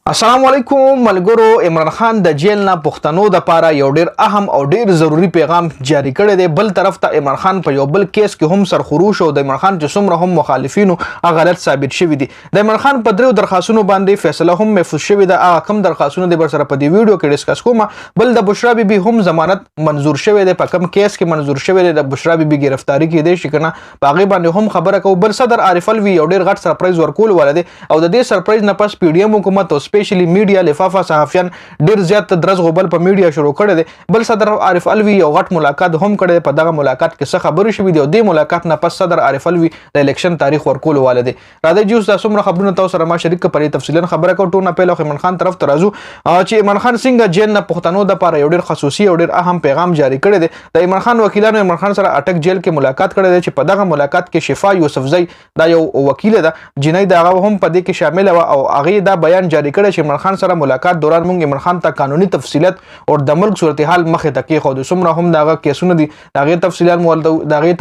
السلام علیکم ملګرو. عمران خان د جیل نه پښتنو د پاره یو ډیر اهم او ډیر ضروری پیغام جاری کړی دی. بل طرف ته عمران خان په یو بل کیس کې هم سرخروش او د عمران خان چې څومره هم مخالفینو غلط ثابت شوی دي. د عمران خان په درو درخواستونو باندې فیصله هم محفوظ شوی ده. هغه کم درخواستونه د بر سره په دی ویډیو کې ډیسکس کوم. بل د بشرا بیبي هم ضمانت منظور شوی دی. په کم کیس کې منظور شوی دی د بشرا بیبي گرفتاری کې دی شي کنه باغې باندې هم خبره کو. بل صدر عارف الوی یو ډیر غټ سرپرایز ورکول ولده او د دې سرپرایز نه پس پی ډی ایم حکومت او سپیشلی میډیا لفافه صحافیان ډیر زیات درز غوبل په میډیا شروع کړی دی. بل صدر عارف الوی یو غټ ملاقات هم کړی. په دغه ملاقات کې څه خبرې شوې دي او د ملاقات نه پس صدر عارف الوی د الیکشن تاریخ ورکول والده. راځي چې اوس څومره خبرونه تاسو سره ما شریک کړي تفصیلا خبره کوو. ټول نه پهله عمران خان طرف ته راځو چې عمران خان څنګه جیل نه پښتنو د لپاره یو ډیر خصوصي او ډیر اهم پیغام جاری کړی دی. د عمران خان وکیلانو عمران خان سره اٹک جیل کې ملاقات کړی دی چې په دغه ملاقات کې شفا یوسفزئی دا یو وکیل ده جنۍ دا هم په دې کې شامل و او هغه دا بیان جاری کړی چې عمران خان سره ملاقات دوران موږ عمران خان ته قانوني تفصيلات او د ملک صورتحال مخه ته کې خو د سمره هم دغه کیسونه دي دغه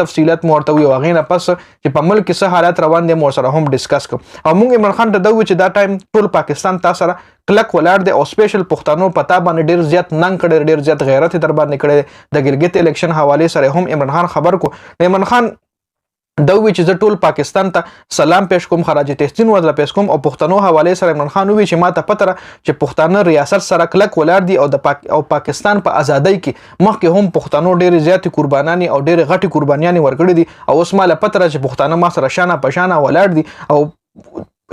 تفصيلات مورته وي او غینه پس چې په ملک کې څه حالات روان دي مو سره هم ډیسکس کوم. او موږ عمران خان ته دوی چې دا ټایم ټول پاکستان تاسو سره کلک ولاړ دی او سپیشل پښتنو پتا باندې ډیر زیات ننګ کړي ډیر زیات غیرت در باندې کړي. د ګلګت الیکشن حواله سره هم عمران خان خبر کو. عمران خان دوی چې زه ټول پاکستان ته سلام پیش کوم خراج تحسین وزله پیش کوم او پښتنو حواله سره عمران خان وی چې ماته پته چې پښتانه ریاست سره کلک ولاړ دي او پاکستان په ازادۍ کې مخکې هم پښتنو ډېر زیات قربانانی او ډېر غټي قربانیانی ورکړي دي او اوس مال پته چې پښتانه ما سره شانه پشانه ولاړ دي. او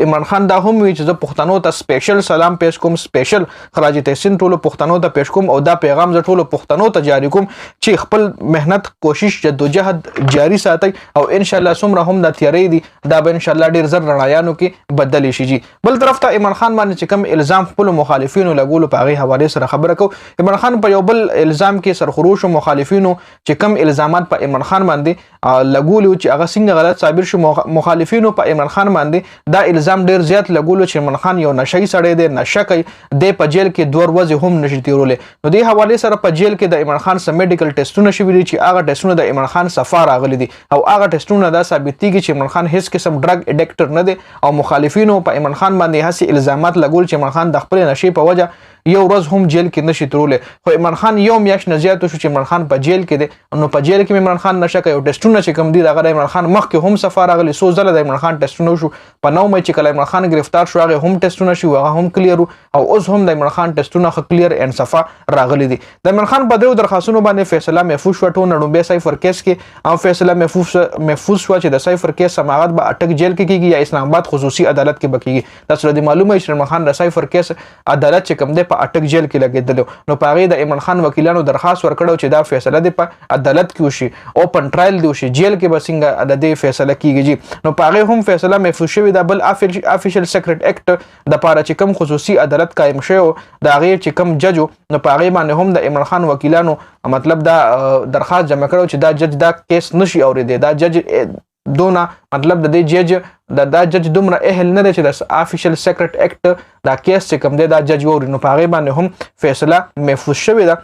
عمران خان دا هم وی چې زه پښتنو ته سپیشل سلام پیش کوم سپیشل خراج تحسین ټول پښتنو ته پیش کوم او دا پیغام زه ټول پښتنو ته جاری کوم چې خپل مهنت کوشش جدوجہد جاری ساتي او ان شاء الله سمره هم د تیاری دي دا به ان شاء الله ډیر زر رڼایانو کې بدلی شي. بل طرف ته عمران خان باندې چې کوم الزام خپل مخالفینو لګول په هغه حواله سره خبره کو. عمران خان په یو بل الزام کې سرخروش او مخالفینو چې کوم الزامات په عمران خان باندې لګول چې هغه څنګه غلط ثابت شو مخالفینو په عمران خان باندې دا الزام ډیر زیات لګولو چې عمران خان یو نشئی سړی دی نشه کوي د په جیل کې 2 ورځې هم نشي تیرولې. نو د حواله سره په جیل کې د عمران خان سم میډیکل ټیسټونه شوي دي چې هغه ټیسټونه د عمران خان صفار راغلي دي او هغه ټیسټونه دا ثابتېږي چې عمران خان هیڅ قسم ډرګ اډیکټر نه دی او مخالفینو په عمران خان باندې هسي الزامات لګول چې عمران خان د خپل نشي په وجه یو ورځ هم جیل کې نشي ترولې. خو عمران خان یو میاشت نه زیات شو چې عمران خان په جیل کې دی. نو په جیل کې عمران خان نشه کوي او ټیسټونه چې کوم دي دا عمران خان مخکې هم صفار راغلي سو زله د عمران خان ټیسټونه شو په 9 مې چې کله عمران خان گرفتار شو هغه هم ټیسټونه شو هغه هم کلیر او اوس هم د عمران خان ټیسټونه کلیر ان صفا راغلي دي. د عمران خان په درو درخواستونو باندې فیصله محفوظ شو. ټول نړوبه صفر کیس کې او فیصله محفوظ شو چې د صفر کیس سماعت به اٹک جیل کې کیږي یا اسلام آباد خصوصي عدالت کې بکیږي. تاسو د معلومه چې عمران خان د صفر کیس عدالت چې کوم دی په اٹک جیل کې نو پاره د عمران خان وکیلانو درخواست ورکړو چې دا فیصله د په عدالت کې وشي اوپن ټرایل دی وشي جیل کې بسنګ د دې فیصله کیږي. نو پاره هم فیصله محفوظ شوی د بل افیشل سیکریټ اکټ د پاره چې کوم خصوصي عدالت قائم شوی دا غیر چې کوم جج نو پاره باندې هم د عمران خان وکیلانو مطلب دا درخواست جمع کړو چې دا جج دا کیس نشي اوریدي. دا جج دونه مطلب د دې جج دا جج دومره اهل نه دی چې د افیشل سیکریټ اکټ دا کیس چې کوم دی دا جج ووري. نو په هغه باندې هم فیصله محفوظ شوې ده.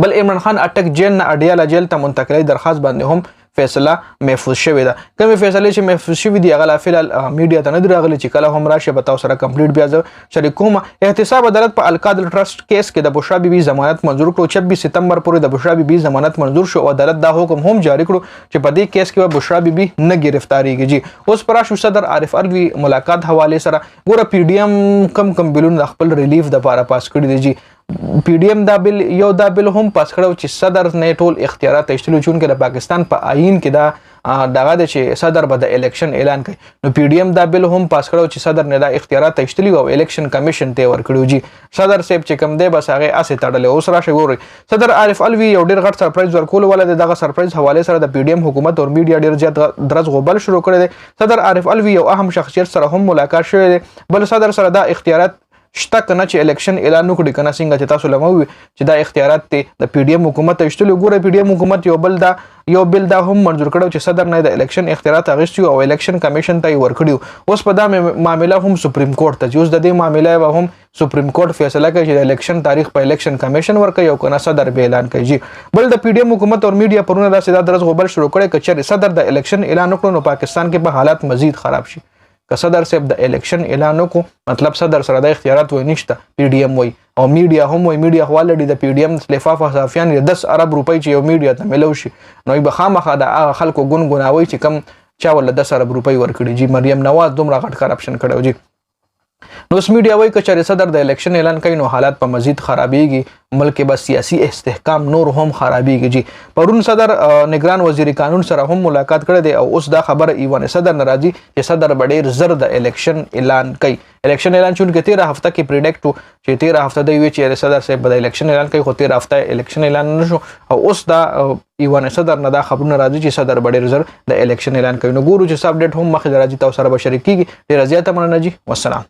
بل عمران خان اٹک جیل نه اډیاله جیل ته منتقلی درخواست باندې هم فیصله محفوظ شوې ده. کومه فیصله چې محفوظ شوې دي هغه فعلا میډیا ته نه درغلي چې کله هم راشه بتاو سره کمپلیټ بیا زه شریک کوم. احتساب عدالت په القادل ټرست کیس کې د بشرا بیبي ضمانت منظور کړو. 26 سپتمبر پورې د بشرا بیبي ضمانت منظور شو او عدالت دا حکم هم جاری کړو چې په دې کیس کې بشرا بیبي نه گرفتاریږي. اوس پراشو صدر عارف الوی ملاقات حواله سره ګوره پی ډی ایم کم بلون خپل ریلیف د لپاره پاس کړی دی. پی ډی ایم دا بل یو دا بل هم پاس کړو چې صدر نه ټول اختیارات ایستلو چون کې د پاکستان په آئین کې دا دغه د چې صدر به د الیکشن اعلان کوي. نو پی ډی ایم دا بل هم پاس کړو چې صدر نه دا اختیارات ایستلی او الیکشن کمیشن ته ورکړو. جی صدر صاحب چې کوم دی بس هغه اسه تړل. اوس راشه ګوري صدر عارف الوی یو ډیر غټ سرپرایز ورکول ولته دغه سرپرایز حواله سره د پی ډی ایم حکومت او میډیا ډیر زیات درز غوبل شروع کړی دی. صدر عارف الوی یو اهم شخصیت سره هم ملاقات شوی دی. بل صدر سره دا اختیارات شته کنه چې الیکشن اعلان وکړي کنه څنګه چې تاسو لموي چې دا اختیارات ته د پی ډی ایم حکومت ایستلو. ګوره پی ډی ایم حکومت یو بل دا هم منظور کړو چې صدر نه د الیکشن اختیارات اغوستي او الیکشن کمیشن ته ورکړي. اوس په دا معاملې هم سپریم کورټ ته اوس د دې معاملې به هم سپریم کورټ فیصله کوي چې د الیکشن تاریخ په الیکشن کمیشن ورکړي او کنه صدر به اعلان کوي. بل د پی ډی ایم حکومت او میډیا پرونه دا سیده درز غوبل شروع کړي چې صدر د الیکشن اعلان وکړي نو پاکستان کې به حالات مزید خراب شي. که صدر صاحب د الیکشن اعلان وکړو مطلب صدر سره د اختیارات وای نشته پی ډی ایم وای او میډیا هم وای میډیا والډي د پی ډی ایم لفافه صحافیان 10 ارب روپۍ چې یو میډیا ته ملو شي نو به خامخا د هغه خلکو ګونګوناوي چې کم چا ول 10 ارب روپۍ ورکړي جی مریم نواز دومره غټ کرپشن کړو جی نو اس میډیا وای کچره صدر د الیکشن اعلان کوي نو حالات په مزید خرابېږي ملک به سیاسي استحکام نور هم خرابېږي جی پرون صدر نگران وزیر قانون سره هم ملاقات کړی دی او اوس دا خبره ایوان صدر ناراضي چې صدر ډېر زر د الیکشن اعلان کوي الیکشن اعلان چون کې 13 هفته کې پریډکټ چې 13 هفته دی وی چې صدر صاحب د الیکشن اعلان کوي خو 13 هفته الیکشن اعلان نشو او اوس دا ایوان صدر نه دا خبرونه راځي چې صدر ډېر زر د الیکشن اعلان کوي نو ګورو چې اپډیټ هم مخې راځي تاسو سره به شریک کیږي ډېر زیاته مننه جی والسلام